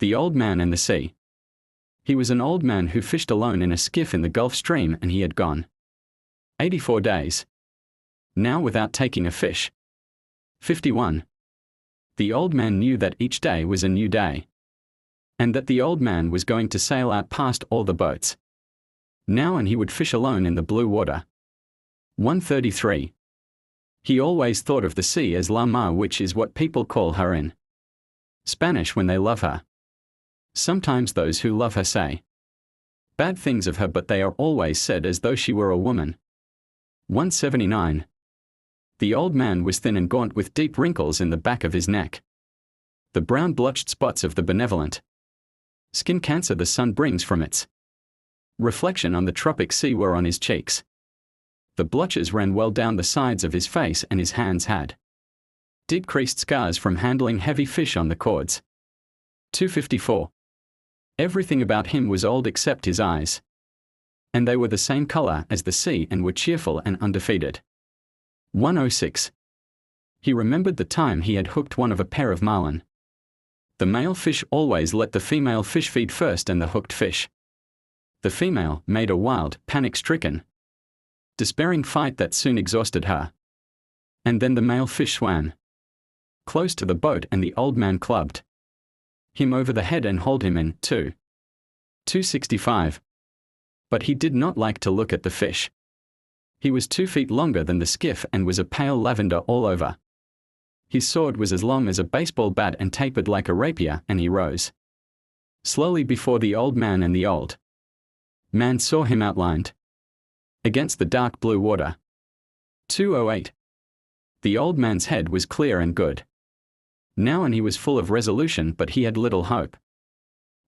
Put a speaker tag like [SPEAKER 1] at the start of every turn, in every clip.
[SPEAKER 1] The Old Man and the Sea. He was an old man who fished alone in a skiff in the Gulf Stream, and he had gone 84 days. Now without taking a fish. 51. The old man knew that each day was a new day, and that the old man was going to sail out past all the boats now, and he would fish alone in the blue water. 133. He always thought of the sea as la mar, which is what people call her in Spanish when they love her. Sometimes those who love her say bad things of her, but they are always said as though she were a woman. 179. The old man was thin and gaunt, with deep wrinkles in the back of his neck, the brown blotched spots of the benevolent skin cancer the sun brings from its reflection on the tropic sea were on his cheeks. The blotches ran well down the sides of his face, and his hands had deep creased scars from handling heavy fish on the cords. 254. Everything about him was old except his eyes, and they were the same color as the sea and were cheerful and undefeated. 106. He remembered the time he had hooked one of a pair of marlin. The male fish always let the female fish feed first and the hooked fish. The female made a wild, panic-stricken, despairing fight that soon exhausted her. And then the male fish swam close to the boat, and the old man clubbed him over the head and hauled him in, too. 265. But he did not like to look at the fish. He was 2 feet longer than the skiff and was a pale lavender all over. His sword was as long as a baseball bat and tapered like a rapier, and he rose slowly before the old man, and the old man saw him outlined against the dark blue water. 208. The old man's head was clear and good now, and he was full of resolution, but he had little hope.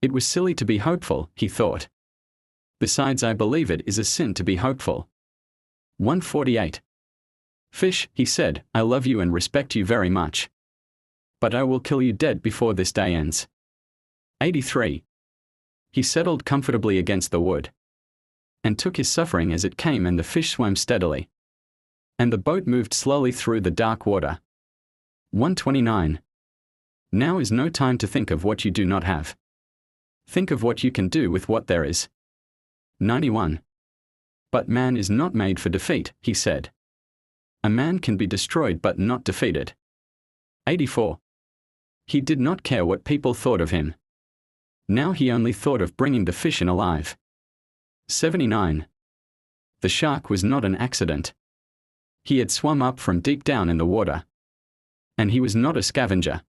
[SPEAKER 1] It was silly to be hopeful, he thought. Besides, I believe it is a sin to be hopeful. 148. Fish, he said, I love you and respect you very much, but I will kill you dead before this day ends. 83. He settled comfortably against the wood and took his suffering as it came, and the fish swam steadily, and the boat moved slowly through the dark water. 129. Now is no time to think of what you do not have. Think of what you can do with what there is. 91. But man is not made for defeat, he said. A man can be destroyed but not defeated. 84. He did not care what people thought of him. Now he only thought of bringing the fish in alive. 79. The shark was not an accident. He had swum up from deep down in the water. And he was not a scavenger,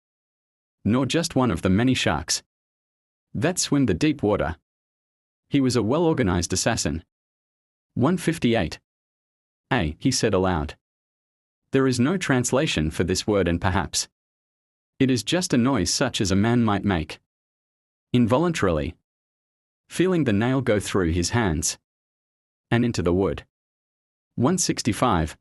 [SPEAKER 1] nor just one of the many sharks that swim the deep water. He was a well-organized assassin. 158. He said aloud. There is no translation for this word, and perhaps it is just a noise such as a man might make involuntarily, feeling the nail go through his hands and into the wood. 165.